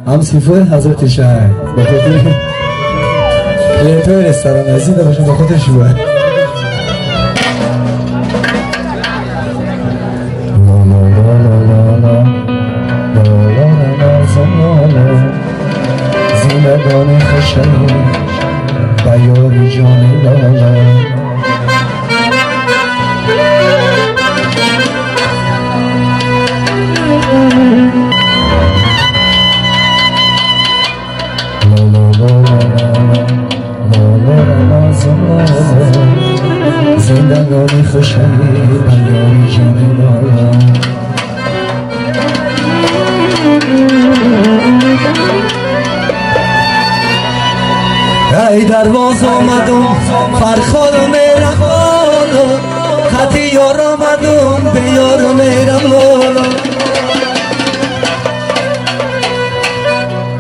هم سیفوی حضرت شهر با خاطر لیتوی رستوران ازیده باشم با خاطر شوه زندگان خوشم بیاری جان لالا زندگانی خوشم بیاری جان لالا ای درواز آمدم فرخار و مهربان خطی یار آمدم به یار و مهربان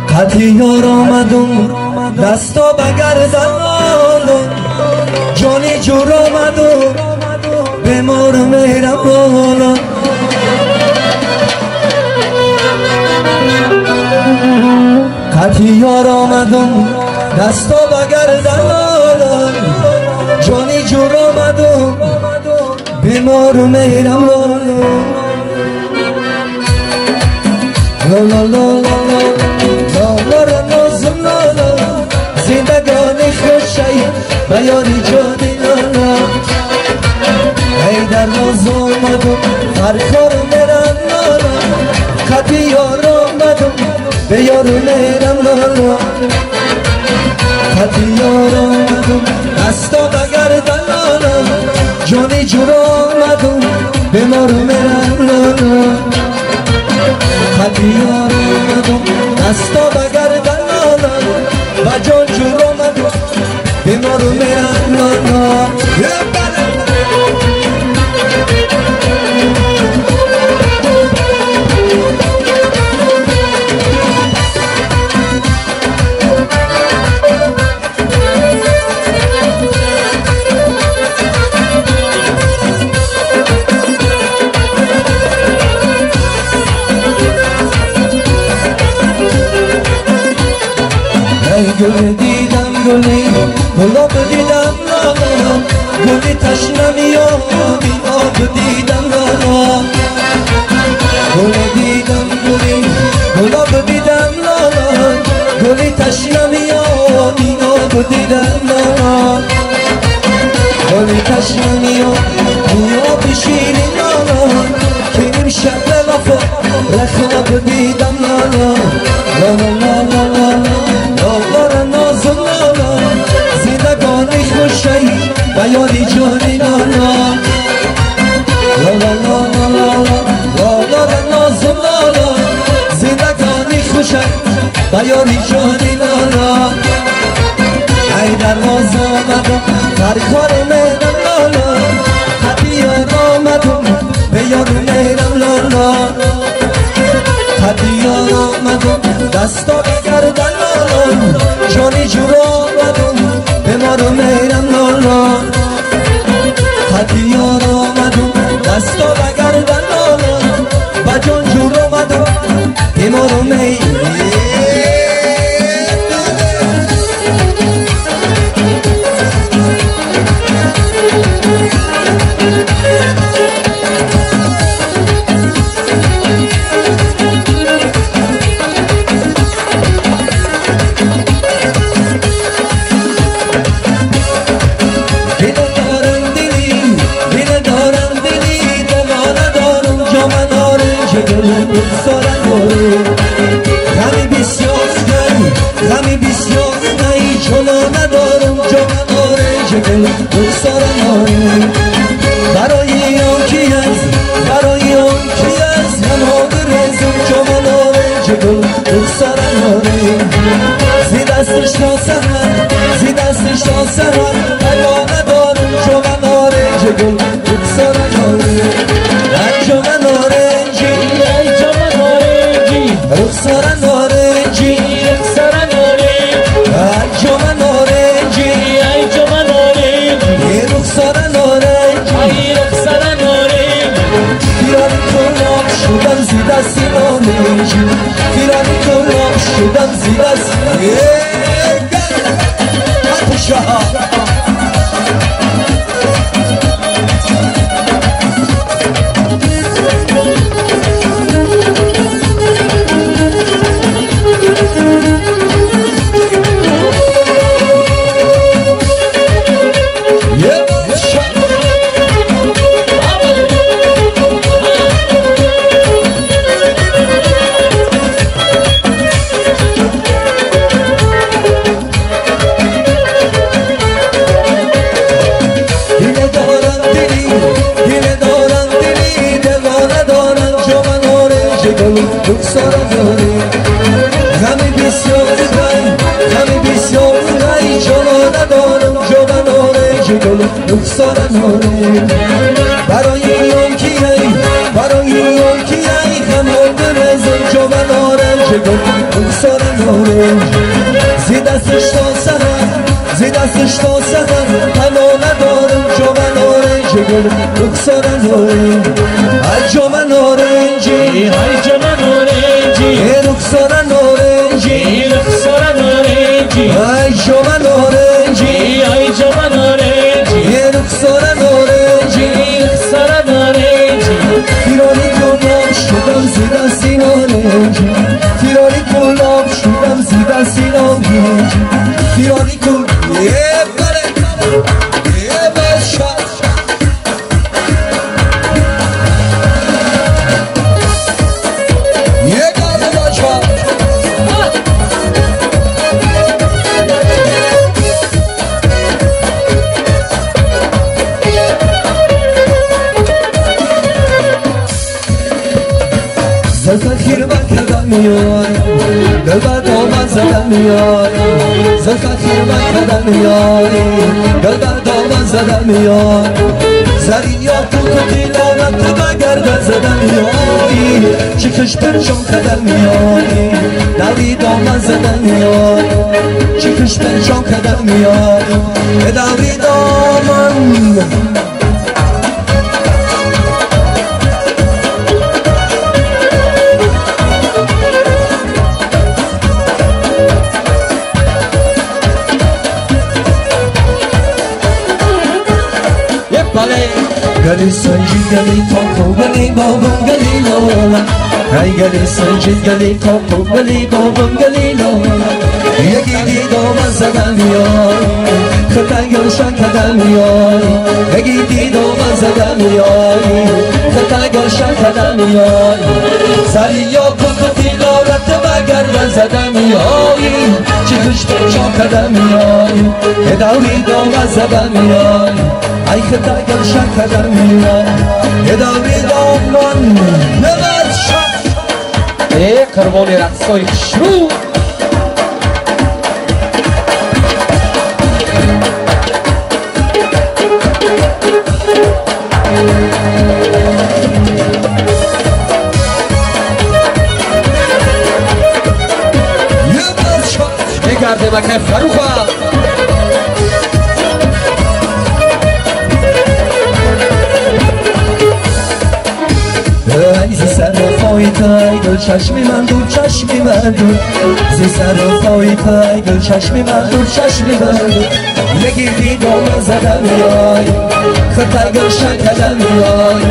خطی یار آمدم دستا بگردن جانی جور آمدم به مار و مهربان خطی یار آمدم دستا بگردن جانی جور آمدم بیمار و میرم لالا لالا لالا نازم لالا زندگانی خوشی بیاری جانی لالا ای در ناز آمدم فرخار میرم لالا خطی یار آمدم به یار میرم لالا خطی یار آمدم دستا بگردن لالا جانی جور آمدم به مارو میرم لالا خطی یار آمدم دستا بگردن لالا و جان جور آمدم به مارو میرم لالا گل دیدم گلی گلاب دیدم لالا گلی تشنمی آبی آب دیدم لالا گل دیدم گلی گلاب دیدم لالا گلی تشنمی آبی آب دیدم لالا گلی تشنمی آبی شیرین لالا که امشب وفا رخاب دیدم لالا لالا لالا لالا نازم لالا زندگانی خوشی بیاری جانی لالا لالا لالا لالا نازم لالا زندگانی خوشی بیاری جانی لالا ای در ناز آمدم فرخار میرم لالا خطی یار آمدم به یار میرم لالا خطی یار آمدم دستا بگردن لالا جانی جور آمدم به مارو میرم لالا خطی یار آمدم دستا بگردن لالا و جان جور آمدم به مارو میرم غمی بسیار نهی چلا ندارم جا آرنج گل دوستارم آره برای آن کی از نماد رزم جوان آرنج گل دوستارم آره زی دستش تا سهر نگاه ندارم جوان آرنج گل دوستارم آره جوان آرنجی رخسارم آرنجی Piran to love, شدم زیر از رخسارم داری غمی بسیار غی جانا ندارم جانا ناره جگل رخسارم داری برای یکی خمال برزم جانا ناره جگل رخسارم داری زی دستش تا سهر پنا ندارم جانا ناره جگل رخسارم داری ای جانا نارنجی ای جانا نارنجی رخسار نارنجی رخسار نارنجی ای جانا نارنجی ای جانا نارنجی رخسار نارنجی رخسار نارنجی فیرانی گلاب شدم زیر دستی نارنجی فیرانی گلاب شدم زیر دستی نارنجی فیرانی گلاب زلفت خیرمت کردم میای دل بر دامن زدم میای زلفت خیرمت کردم میای دل بر دامن زدم میای زرین یا پول تو دیلانت تو بگردن زدم میای چکش پرچان کردم میای دوی دامن زدم میای چکش پرچان کردم میای دوی دامن گلی سنجید گلی تاکو گلی بابم گلی لالا ای گلی سنجید گلی تاکو گلی بابم گلی لالا یکی دیدام زدم میای خطن گلشن کدم میای یکی دیدام زدم میای خطن گلشن کدم میای سری یا کن تیلارت بگردن زدم میای چی کش پرچان کدم میای اداوی دام زدم میای ای خطا گلشن کدم میای اداوی دامن نمد شد ای قربان رقصای شروع نگرده مکه فروخا ای زی سر رفای تای گل چشمی من دور چشمی من دور زی سر رفای تای گل چشمی من دور چشمی من دور یکی دیدام زدم میای خطا گلشن کدم میای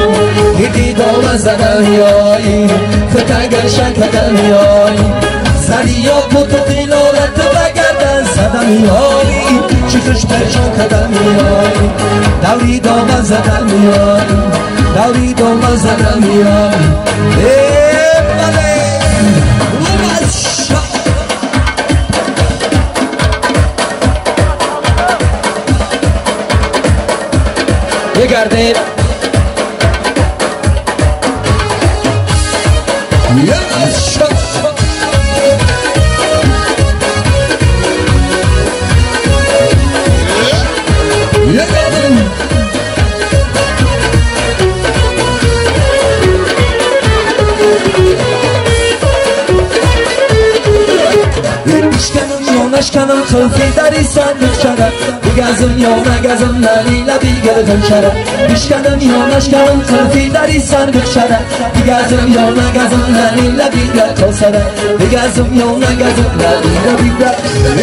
یکی دیدام زدم میای خطا گلشن کدم میای زریا کتو قیلالت بگردن زدم میای چکش پرچان کدم میای دوری دامن زدم میای دوری دامن زدم میای بله یه گرده نشکنم خلفی دری صندوق چرا بگزم یا نگزم نلیل بیگردم چرا بشکنم یا نشکنم خلفی دری صندوق چرا بگزم یا نگزم نلیل بیگردم چرا بگزم یا نگزم نلیل بیگردم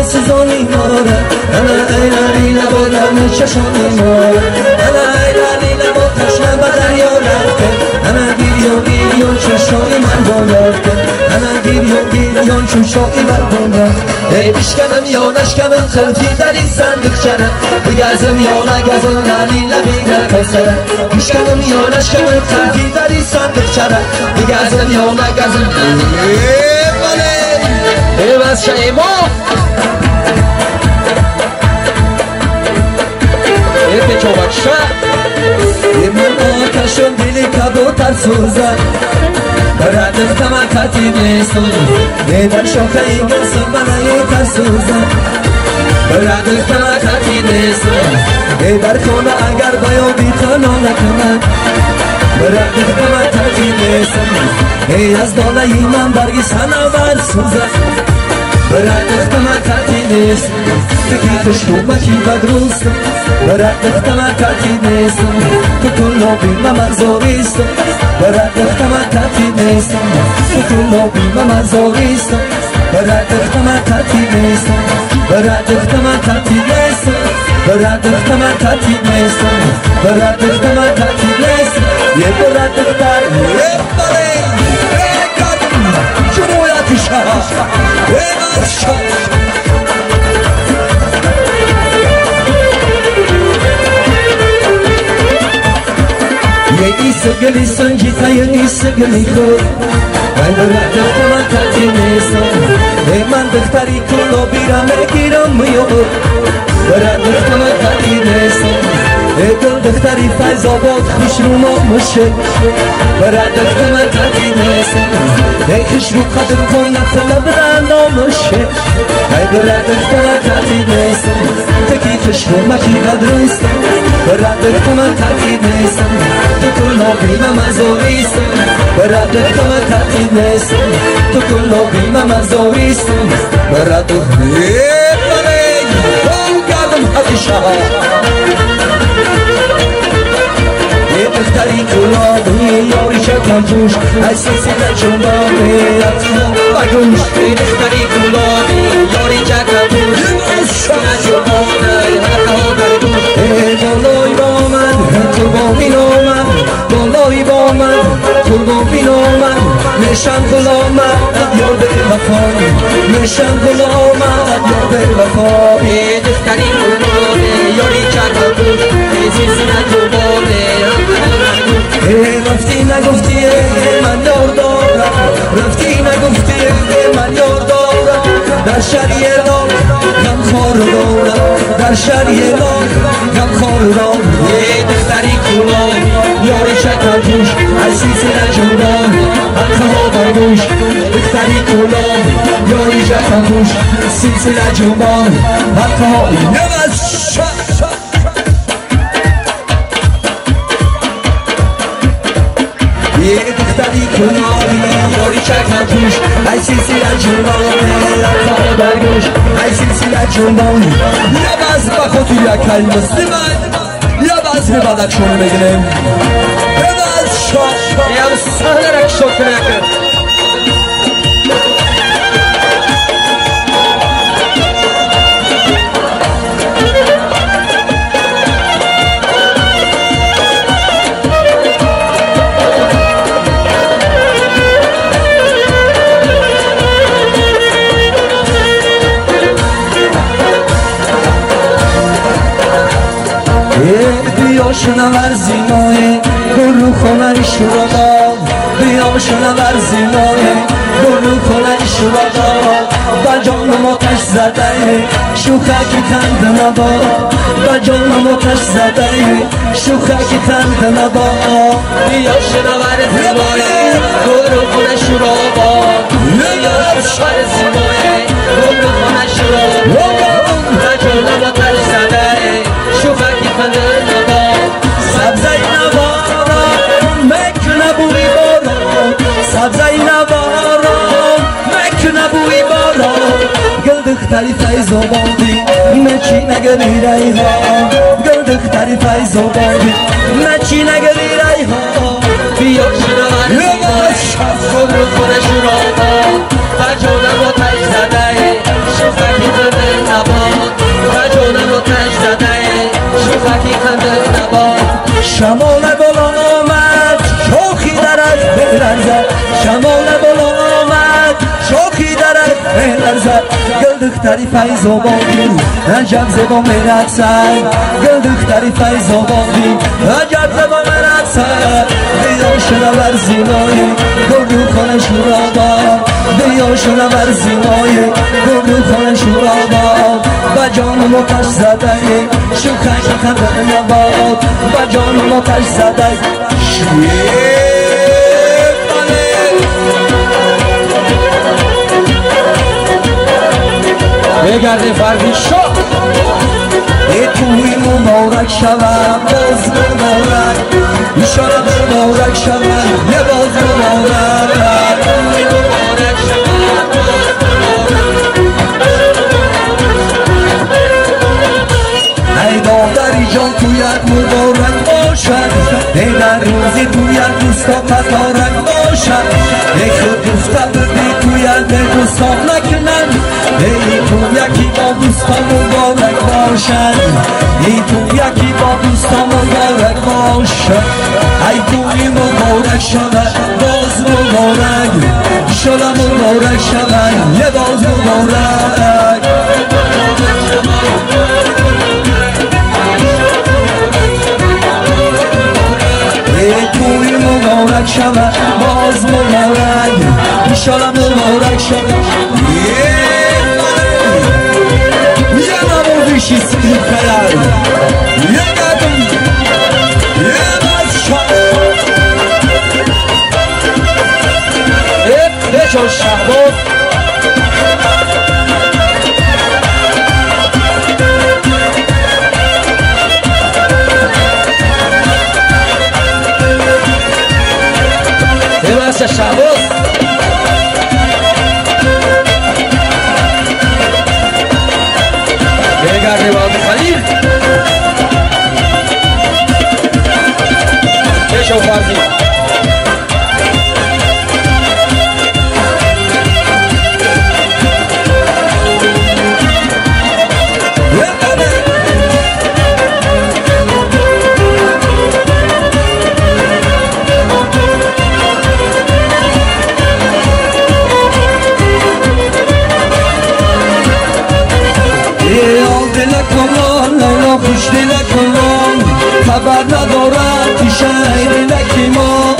سزانی ماره انا ایلانی نبودم چشانی ماره انا ایلانی نبود تشنه به دریا رفته انا گیریون چشانی مردم رفته انا گیریون چشانی مردم رفته ای بشکنم یا نشکنم خلفی در این صندوق چرا بگزم یا نگزم نلیل بیگر کسره بشکنم یا نشکنم خلفی در این صندوق چرا بگزم یا نگزم ای بس شایما یه چوبک شد یه من آتشم دلی کبوتر سوزد برد اختمه کتی نیستم یه در شاخه این گسم منایی تر سوزد برد اختمه کتی نیستم یه در خونه اگر باید بیتانا نکنم برد اختمه کتی نیستم ای از دانه من برگی سنابر سوزد برد اختمه کتی نیستم که تشکومکی بدروستم برد اختمه کتی نیستم که کلو بیمه مزاریستم برد اختمه کتی نیستم که کلو بیمه مزاریستم برد اختمه کتی نیستم برد اختمه کتی نیستم برد اختمه کتی نیستم برد اختمه کتی نیستم یه برد اختر یه بره جمهوریت شهر سگلی سنجیتا یه سگلی خود من برد اختمه کتی نیستم ای من دختری کلو بیرم بگیرم میاد برد اختمه کتی نیستم ای دل دختری فیض آباد خوش رو نامشه برد اختمه کتی نیستم ای خوش رو قدر کن نفله برن نامشه ای برد اختمه کتی نیستم تکی خوش رو مکی قدرستم برد اختمه کتی نیستم تو کلو بیمه مزاریستم برد اختمه کتی نیستم تو کلو بیمه مزاریستم برد اختمه گردم حتی شهر یه دختری کلابی یاری شکم توش ای سلسله جنبابی اتنا بگوش یه دختری کلابی یاری شکم توش سلسله جنبابی حقا بگوش ای بالای با من قربانی نامن بالای با من قربانی نامن میشم غلامت یار به وفای میشم غلامت یار به وفای یه دختری کلابی یاری شکم توش ای سلسله جنبابی رفتی نگفتی من یار دارم رفتی نگفتی من یار دارم در شریع راه غم خار دارم در شریع راه غم خار دارم یه دختری کلاه یاری شکر توش ای سلسله جنبان حقه ها برگوش دختری کلاه یاری شکر توش سلسله جنبان حقه ها یه دختری کناری یاری شکر توش ای سلسله جنبان حقه برگوش ای سلسله جنبان یه بز بخاطر یک کلمه من یه بز به بدک شما بگیرم یه بز شاد یه بز سهل رک شد کنه بیا شنور زینای گلو خونه شورا بیا شنور زینای گلو خونه شورا با جانم آتش زده شوخکی تند نبا با جانم آتش زده شوخکی تند نبا بیا شنور زینای گلو خونه شورا گلدختری فیض آبادی مچی نگری ریها گلدختری فیض آبادی مچی نگری ریها بیا شنور گل رو کنه شورابا و جانم رو تش زده شوخکی خنده نباد و جانم رو تش زده شوخکی خنده نباد شمال بالا آمد شوخی درد بهرن زد شمال بالا آمد شوخی درد بهرن زد گلدختری فیض آبادی عجب زبا میرقصد گلدختری فیض آبادی عجب زبا میرقصد بیا شنور زیبایی گل رو کنه شورابا بیا شنور زیبایی گل رو کنه شورابا و جانم آتش زده شوخش خنده نباد و جانم آتش زده بگرده فردی شو ای توی مبارک شود باز مبارک ایشالا مبارک شود یه باز مبارک مبارک شود ای دادری جان تویت مبارک باشد ای در روزی تویت دوستا پتارک باشد ای خود دوستا ببی تویت به دوستان نکنن ای تو یکی با دوستا مبارک باشد ای تو یکی با دوستا مبارک باشد ای توی مبارک شود باز مبارک شلا مبارک شود یه باز مبارک ای توی مبارک شود باز مبارک ایشالا مبارک شود یه نموزشی سیدی خیال یه قدم یه باز شد بچون شهباز Gracias, chavos. Venga, arriba, vamos a salir. Deixa o party. خوش دل کنم خبر ندارد تو شهر نکیمان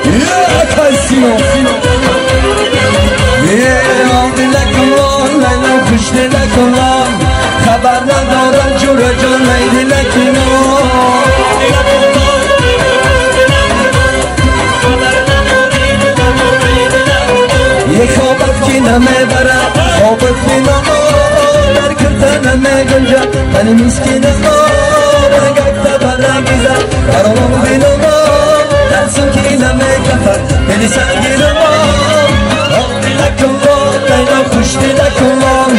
یه کسیو یه دل کنم لیلا خوش دل کنم خبر ندارد جور جان دل کنم یه خوابت که نمیبرد خوابت بینم در کردن نگنجا من مسکینم برگشت برگیزم برام بینم درسم که نمیکفر دلی سنگینم آبی نکنم لیلا خوش دل کنم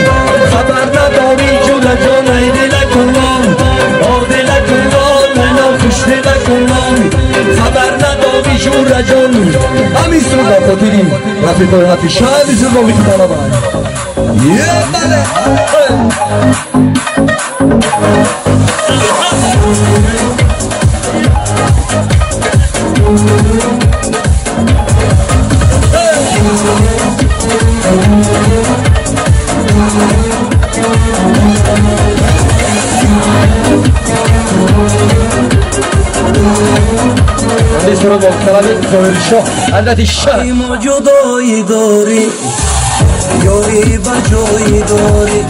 خبر نداری جون جان دل کنم آبی نکنم لیلا خوش دل کنم خبر نداری جون جان همین سر با خودیم رفیق رفیق شاید سر با ویدیو بالا باید یه بله Sono veramente andati sciati موجودای داری یاری بجای داری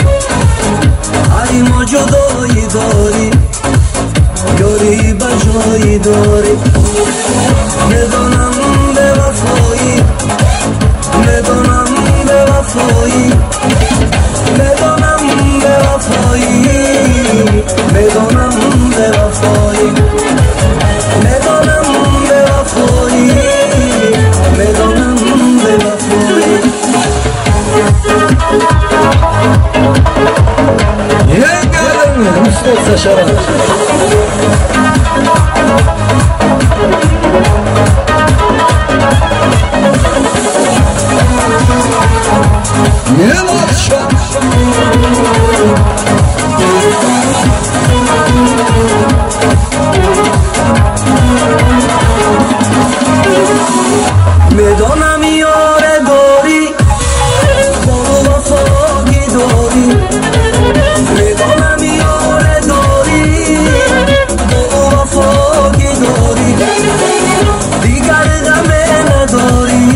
ای موجودای داری یاری بجای داری ندانم به وفایی ندانم به وفایی ندانم به وفایی ندانم به وفایی ندانم به وفایی ندانم به وفایی شرم یه مارشا میدانم یاره داری با وفایی داری میدانم یاره داری با وفایی داری دیگر غمه نداری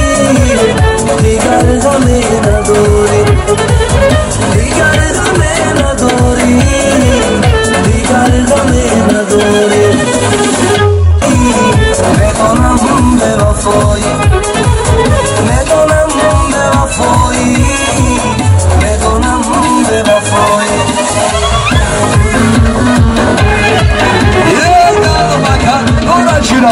دیگر غمه نداری دیگر غمه نداری دیگر غمه نداری میدانم به وفایی میدانم به وفایی میدانم به وفایی یه دل مکن دورا چیرا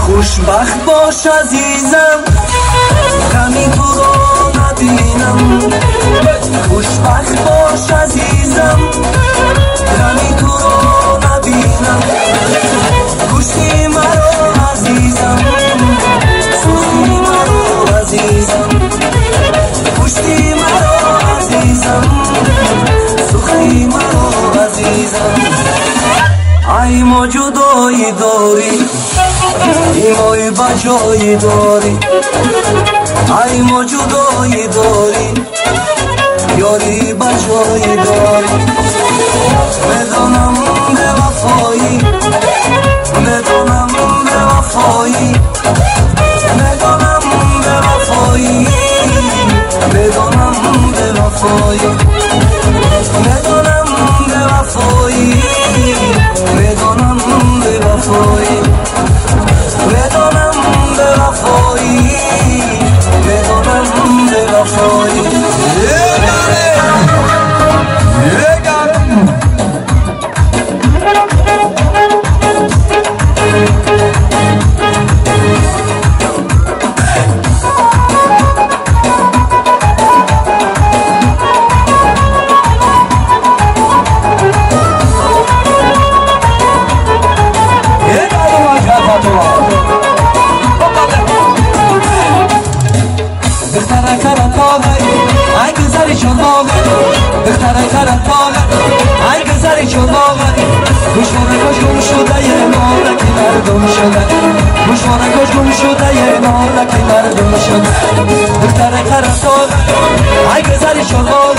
خوشبخت باش عزیزم غمی تو رو نبینم خوشبخت باش عزیزم غمی تو رو نبینم کشتی مرا عزیزم سوختی مرا عزیزم کشتی مرا عزیزم سوختی مرا عزیزم ای ما جدایی داری ایمای بجایی داری ای ما جدایی داری یاری بجایی داری میدانم به وفایی میدانم به وفایی میدانم به وفایی میدانم به وفایی میدانم به وفایی میدانم به وفایی میدانم به وفایی میدانم به وفایی مشوارکاش گم شده یه مالک مردم شده دختر خرطاغ ای گذری چلاغ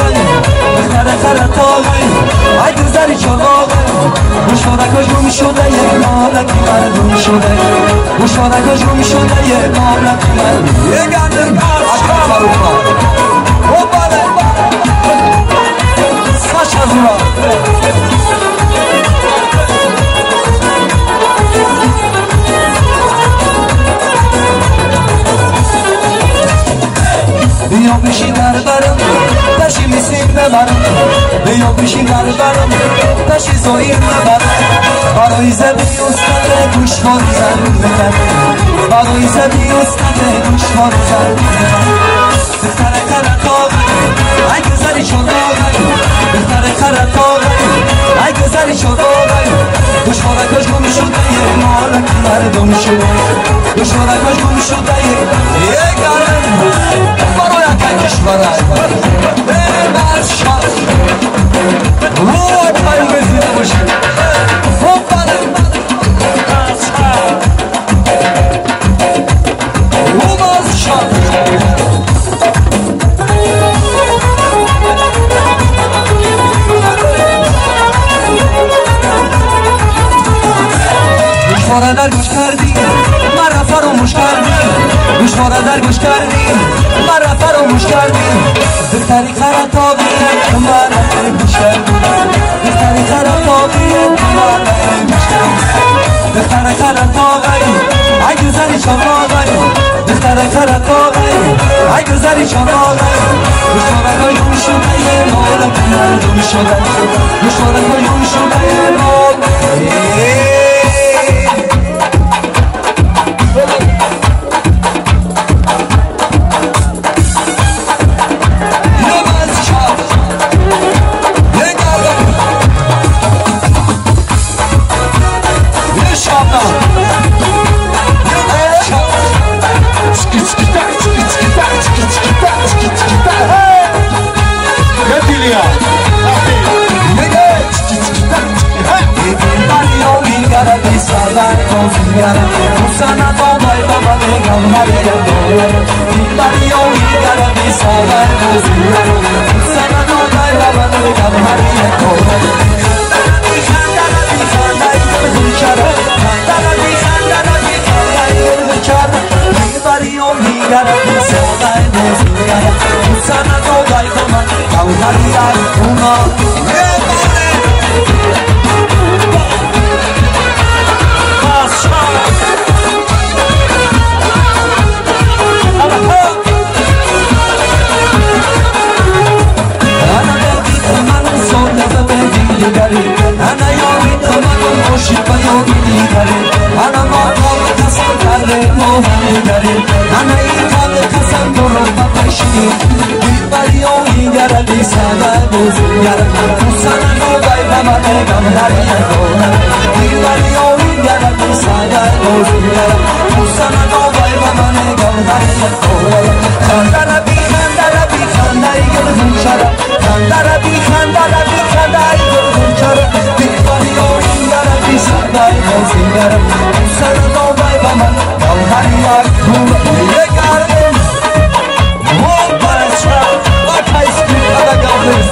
دختر خرطاغ ای گذری چلاغ مشوارکاش گم شده یه مالک مردم شده مشوارکاش گم شده یه مالک مردم یه گندر اشکا فروخا او باله ساش از اون بیا بشین در برم تشی میسیم ببرم بیا بشین در برم تشی زایر ببرم برای زبی استد گوشوار زن بکن برای زبی استد گوشوار زن بکن دختر خرطاغ ای گذری چلاغ دختر خرطاغ ای گذری چلاغ گوشوارکاش گم شده یه مالک مردم شده گوشوارکاش گم شده یه گرم برای اکن کشورک بمرد شد روی پایی بزیده باشید خوب بله روی باز شد گوشواره در گوش کردی مرا فراموش کردی گوشواره در گوش کردی مرا فراموش کردی دختری خرطاغی مرا گوش کردی دختری خرطاغی مرا گوش کردی دختر خرطاغی ای گذری چلاغی دختر خرطاغی ای گذری چماغه دشمارک های اون شده مالک مردم شده دشمارک های اون شده مالک Usana tomai baba ne gamhari yandore Dilbariyo higara bisava muziyaro Usana tomai baba ne gamhari yandore Khandara bi khandai gulchara Khandara bi khandai gulchara Dilbariyo higara bisava muziyaro Usana tomai baba ne gamhari yandore Ana yogi tamam moshi payogi digare Ana maal kasam kare mohani gare Ana ikhal kasam doro papashi Dilbari yogi gara disada boziyara Usana no gai baba ne gamhari yandora Dilbari yogi gara disada boziyara Usana no gai baba ne gamhari yandora Khandara bi khandai gulchara Khandara bi khandai gulchara Dilbari yogi gara disada boziyara Usana no gai baba ne gamhari yandora Ye garden Mol barasha What high school ada gavris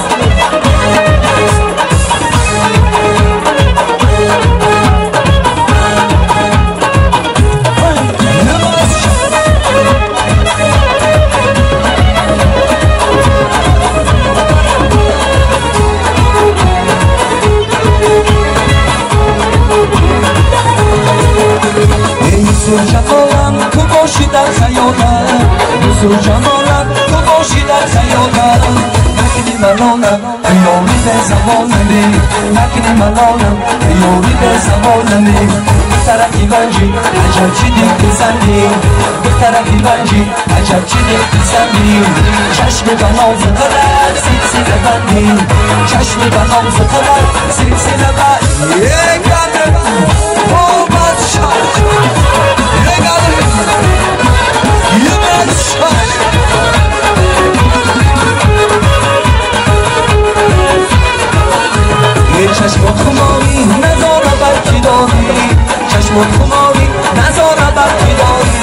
جمالم تو باشی در خیالم بزرگ جمالم تو باشی در خیالم نکنی ملالم یاری به زمانمی نکنی ملالم یاری به زمانمی بطرفی بنجی عجب چی دیگ بزنی بطرفی بنجی عجب چی دیگ بزنی چشم بناز قدر سلسله بندی چشم بناز قدر سلسله بندی یک گرده او بادشاه چشمات خماری نزاره برکی داری چشمات خماری نزاره برکی داری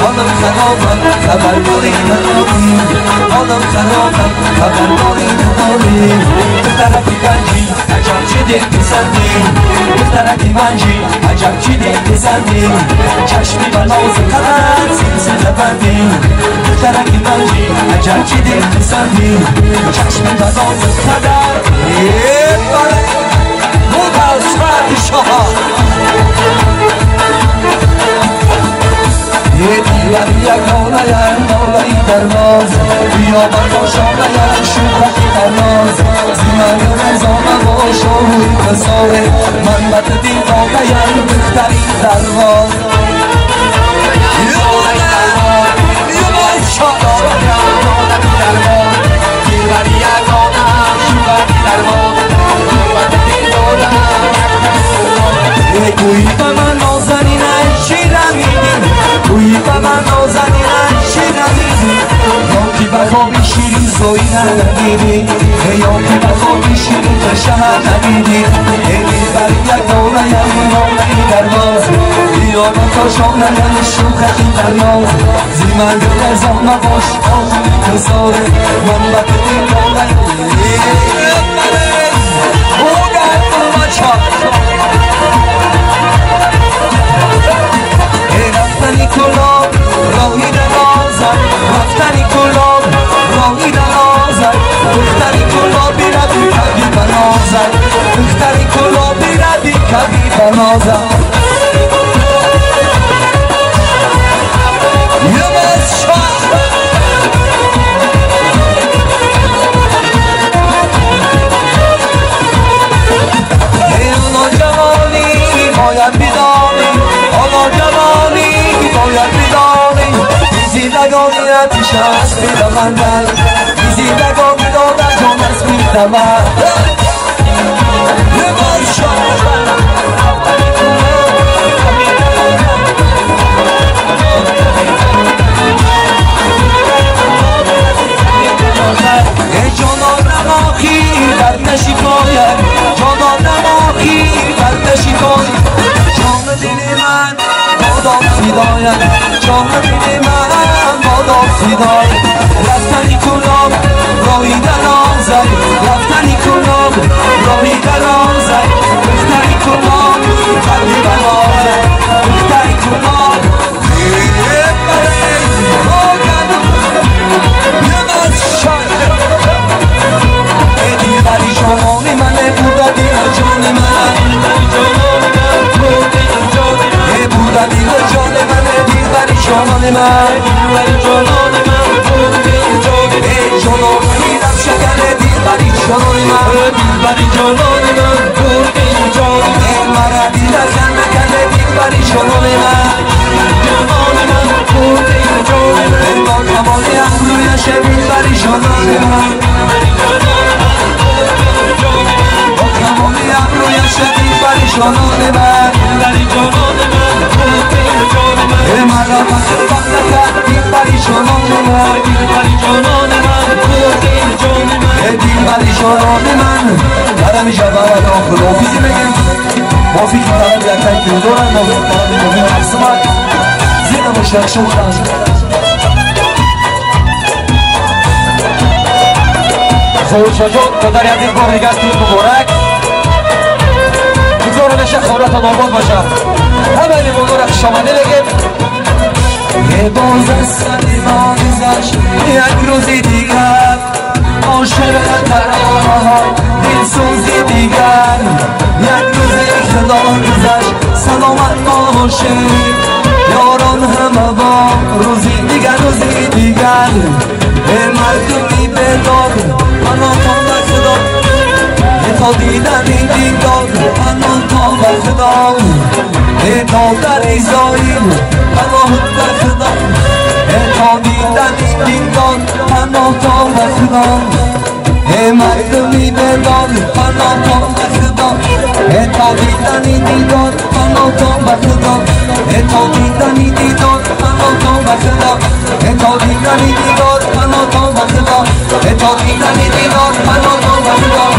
حالم خرابم خبرداری نداری حالم خرابم خبرداری نداری به طرفی بنجی عجب چی دل بزنی به طرفی بنجی عجب چی دل بزنی چشمی بناز قدر سلسله بندی به طرفی بنجی عجب چی دل بزنی چشمی بناز قدر یا کالایم نالایی در ناز بیا من باشایم شوخی در ناز زیمن رزانه باش و روی بساره من بد دین کالایم بختری در باز کوی به من نازنین شیرم میدیم کوی به من نازنین شیرم میدیم یاکی به خوابی شیرین زوی ندیدی یاکی به خوابی شیرین شهر ندیدی ایدی بر یک دولایم نالایی در باز بیانم تا شانم شوخی در ناز زیمن دل زانه باش آقای کساره من بد دین نالایی او در بچه رفتنی کلاب راهی نمازم رفتنی کلاب راهی نمازم دختری کلابی روی کبی بنازم دختری کلابی روی کبی بنازم یه بس شد بخندن دیزیدگان دادن جان از میدمن یه بار جانانم آخی در نشیفاید جانانم آخی در نشیفاید جان دل من بادام فداید جان دل من بادام فداید رفتنی کنم راهی در آزد رفتنی کنم راهی در آزد رفتنی کنم قلبی بر آزد رفتنی کنم دیلبری جانان منه بودا دیل جان من بودا دیل جان منه دیلبری جانان من جانان میرم شکر دیلبری جانان من دیلبری جانان من مرا دیل زن نکنه دیلبری جانان من با کمال امرویش دیلبری جانان من رویش دیلبری جانان من مرا مخلوق نکرد دیلبری جانان من دیلبری جانان من برم جواب آخر آفیزی بگیم مافی که طرف یکتک دوران مافی طرف مهم عصمت زیر مشرق شدن زور شجاع پدر یک بار دیگه از تیم مبارک بزرگش خورت آباد باشه همه لیمونو رخش آمده بگیم یه باز از سلیمان گذشت یک روزی دیگر عاشق ترانه‌ها دلسوزی دیگر یک روزی خدا گذشت سلامت باشه یاران همه با روزی دیگر مردمی بدار پناهان به خدا تا دیدن این دیدار پناهان به خدا تا در ایزاییم پناهان به خدا تا دیدن این دیدار پناهان به خدا مردمی بدار پناهان به خدا تا دیدن این دیدار پناهان به خدا تا دیدن این دیدار پناهان به خدا تا دیدن این دیدار پناهان به خدا تا دیدن این دیدار پناهان به خدا